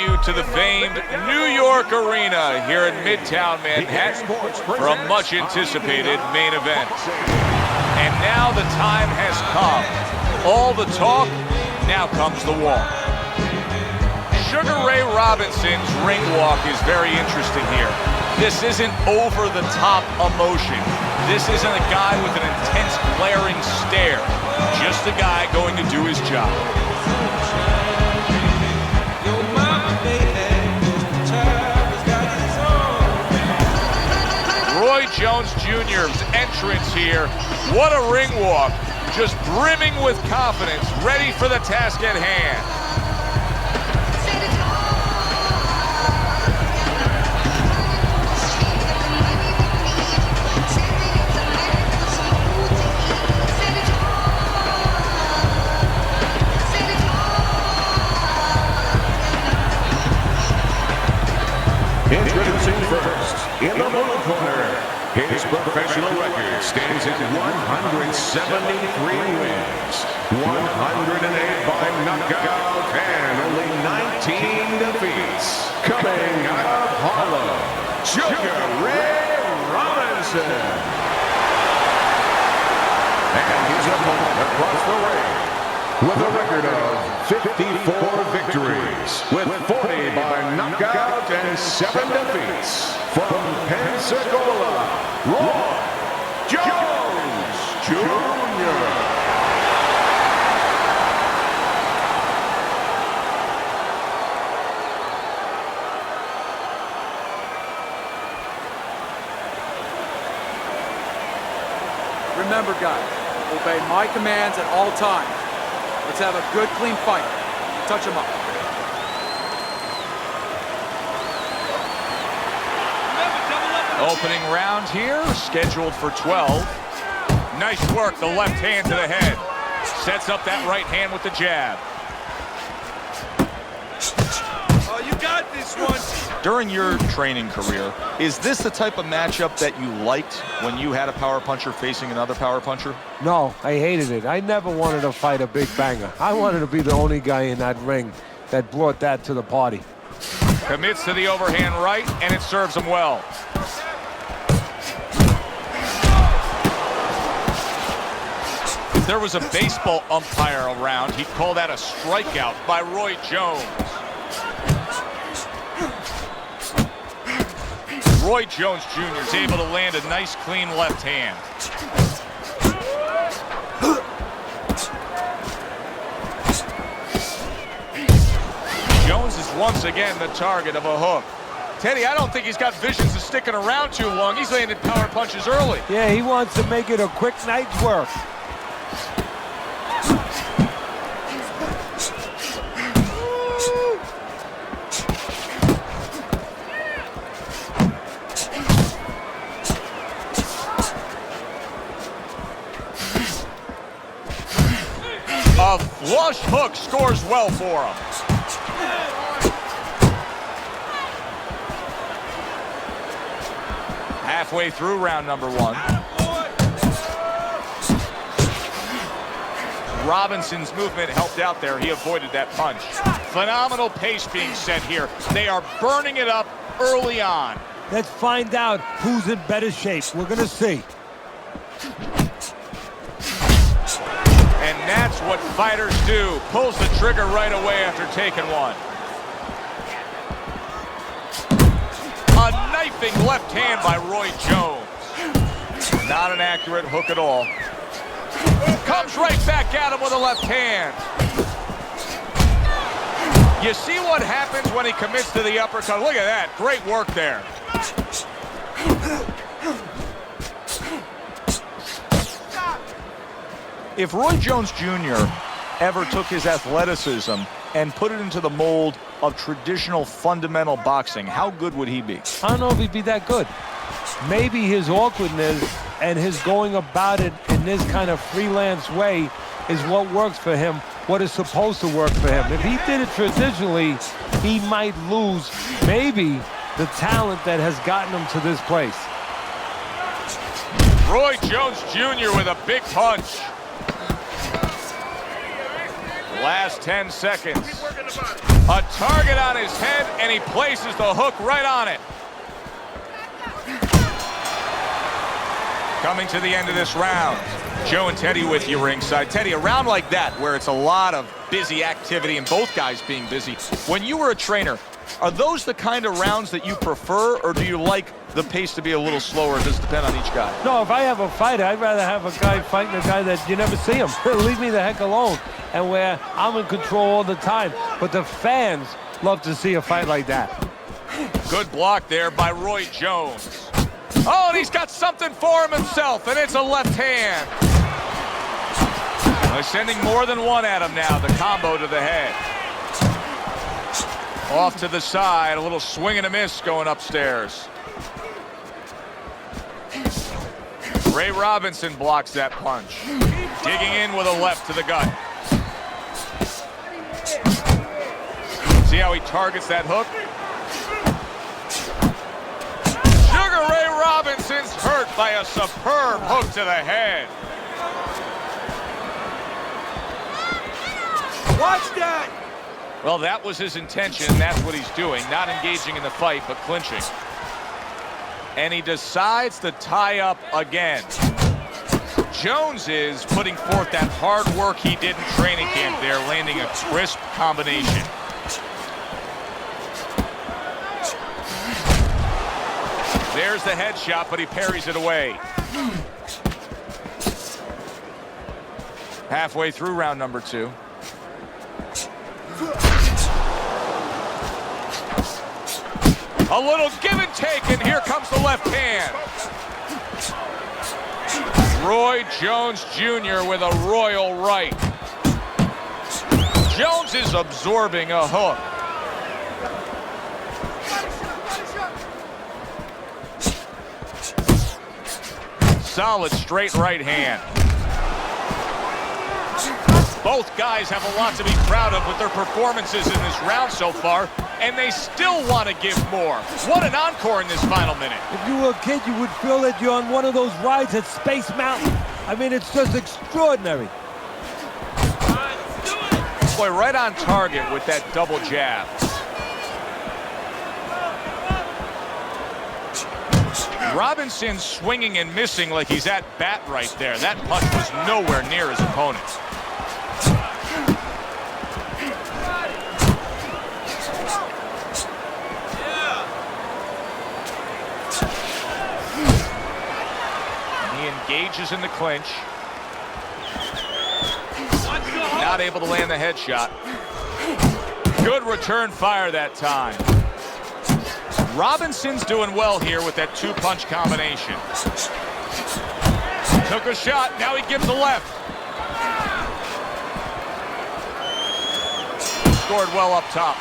you to the famed New York Arena here in Midtown Manhattan for a much-anticipated main event. And now the time has come. All the talk, now comes the walk. Sugar Ray Robinson's ring walk is very interesting here. This isn't over-the-top emotion. This isn't a guy with an intense, glaring stare. Just a guy going to do his job. Roy Jones Jr.'s entrance here. What a ring walk. Just brimming with confidence, ready for the task at hand. Introducing first, in the blue corner, his professional record stands at 173 wins, 108 by knockout, and only 19 defeats. Coming out of Harlem, Sugar Ray Robinson. And his opponent across the ring, with a record of 54 victories, with 40 by knockout and 7 defeats, from Pensacola, Roy Jones Jr. Remember, guys, obey my commands at all times. Let's have a good, clean fight. Touch him up. Opening round here, scheduled for 12. Nice work, the left hand to the head. Sets up that right hand with the jab. Oh, you got this one. During your training career, is this the type of matchup that you liked when you had a power puncher facing another power puncher? No, I hated it. I never wanted to fight a big banger. I wanted to be the only guy in that ring that brought that to the party. Commits to the overhand right, and it serves him well. If there was a baseball umpire around, he'd call that a strikeout by Roy Jones. Roy Jones Jr. is able to land a nice, clean left hand. Jones is once again the target of a hook. Teddy, I don't think he's got visions of sticking around too long. He's landed power punches early. Yeah, he wants to make it a quick night's work. A flush hook scores well for him. Halfway through round number 1. Robinson's movement helped out there. He avoided that punch. Phenomenal pace being set here. They are burning it up early on. Let's find out who's in better shape. We're going to see. And that's what fighters do. Pulls the trigger right away after taking one. A knifing left hand by Roy Jones. Not an accurate hook at all. Comes right back at him with a left hand. You see what happens when he commits to the uppercut. Look at that. Great work there. If Roy Jones Jr. ever took his athleticism and put it into the mold of traditional fundamental boxing, how good would he be? I don't know if he'd be that good. Maybe his awkwardness and his going about it in this kind of freelance way is what works for him, what is supposed to work for him. If he did it traditionally, he might lose maybe the talent that has gotten him to this place. Roy Jones Jr. with a big punch. Last 10 seconds. A target on his head, and he places the hook right on it. Coming to the end of this round. Joe and Teddy with you ringside. Teddy, a round like that where it's a lot of busy activity and both guys being busy. When you were a trainer, are those the kind of rounds that you prefer, or do you like the pace to be a little slower? Does it depend on each guy? No, if I have a fighter, I'd rather have a guy fighting a guy that you never see him. Leave me the heck alone. And where I'm in control all the time. But the fans love to see a fight like that. Good block there by Roy Jones. Oh, and he's got something for him himself, and it's a left hand. They're sending more than one at him now, the combo to the head. Off to the side, a little swing and a miss going upstairs. Ray Robinson blocks that punch. Digging in with a left to the gut. See how he targets that hook? Sugar Ray Robinson's hurt by a superb hook to the head. Watch that! Well, that was his intention, and that's what he's doing. Not engaging in the fight, but clinching. And he decides to tie up again. Jones is putting forth that hard work he did in training camp there, landing a crisp combination. There's the headshot, but he parries it away. Halfway through round number 2. A little give and take, and here comes the left hand. Roy Jones Jr. with a royal right. Jones is absorbing a hook. Solid straight right hand. Both guys have a lot to be proud of with their performances in this round so far, and they still want to give more. What an encore in this final minute. If you were a kid, you would feel that you're on one of those rides at Space Mountain. I mean, it's just extraordinary. Boy, right on target with that double jab. Robinson swinging and missing like he's at bat right there. That punch was nowhere near his opponent. He engages in the clinch. Not able to land the headshot. Good return fire that time. Robinson's doing well here with that two-punch combination. Took a shot, now he gives a left. Scored well up top.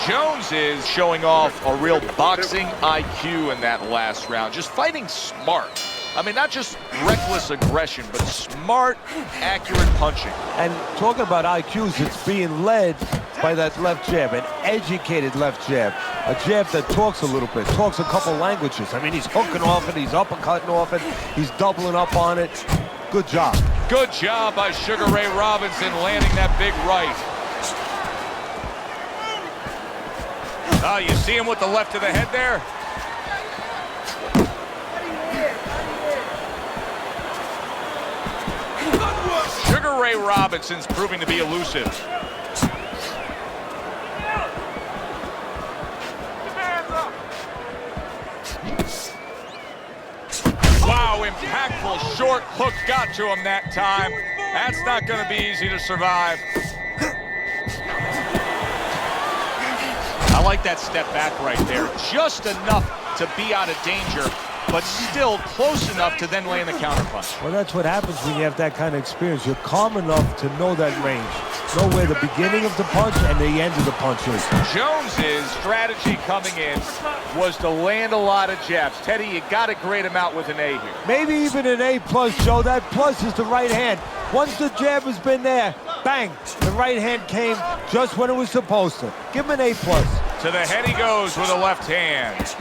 Jones is showing off a real boxing IQ in that last round. Just fighting smart. I mean, not just reckless aggression, but smart, accurate punching. And talking about IQs, it's being led by that left jab, an educated left jab. A jab that talks a little bit, talks a couple languages. I mean, he's hooking off it, he's uppercutting off it, he's doubling up on it. Good job. Good job by Sugar Ray Robinson landing that big right. Oh, you see him with the left to the head there? Sugar Ray Robinson's proving to be elusive. Wow, impactful short hook got to him that time. That's not going to be easy to survive. I like that step back right there. Just enough to be out of danger, but still close enough to then land the counterpunch. Well, that's what happens when you have that kind of experience. You're calm enough to know that range. Know where the beginning of the punch and the end of the punch is. Jones's strategy coming in was to land a lot of jabs. Teddy, you got to grade him out with an A here. Maybe even an A+, Joe. That plus is the right hand. Once the jab has been there, bang, the right hand came just when it was supposed to. Give him an A+. To the head he goes with a left hand.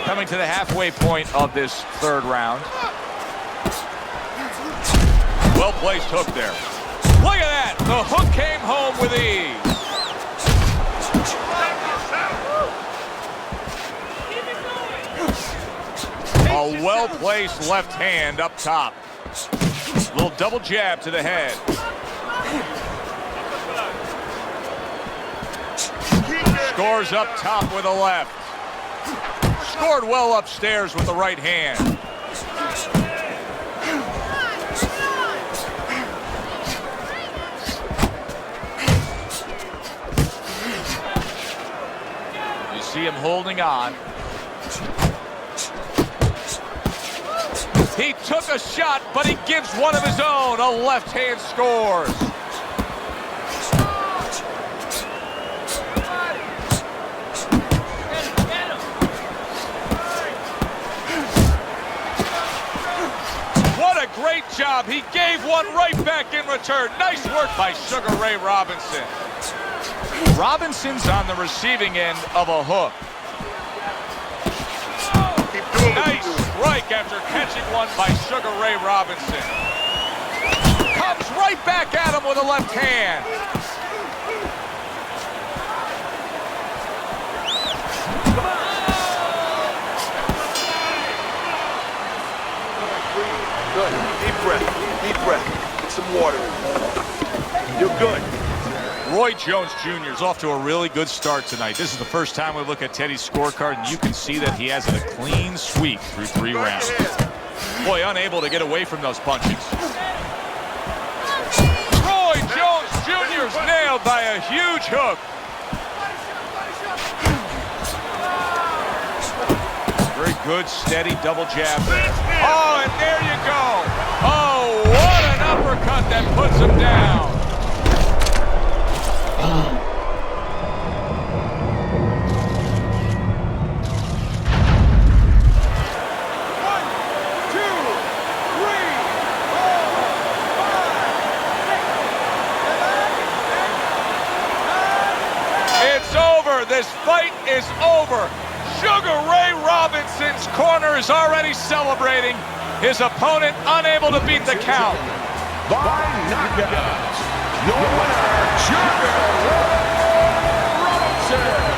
Coming to the halfway point of this third round. Well-placed hook there. Look at that. The hook came home with ease. A well-placed left hand up top. Little double jab to the head. Scores up top with a left. Scored well upstairs with the right hand. You see him holding on. He took a shot, but he gives one of his own. A left hand scores. What a great job. He gave one right back in return. Nice work by Sugar Ray Robinson. Robinson's on the receiving end of a hook. Nice strike after catching one by Sugar Ray Robinson. Comes right back at him with a left hand. Good. Deep breath. Deep breath. Get some water. You're good. Roy Jones Jr. is off to a really good start tonight. This is the first time we look at Teddy's scorecard, and you can see that he has a clean sweep through 3 rounds. Boy, unable to get away from those punches. Roy Jones Jr. is nailed by a huge hook. Very good, steady double jab there. Oh, and there you go. Oh, what an uppercut that puts him down. It's over. This fight is over. Sugar Ray Robinson's corner is already celebrating. His opponent unable to beat the count. By knockout, your winner, Sugar Ray Robinson.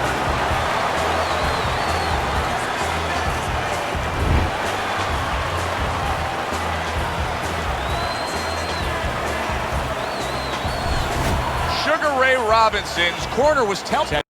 Sugar Ray Robinson's corner was telling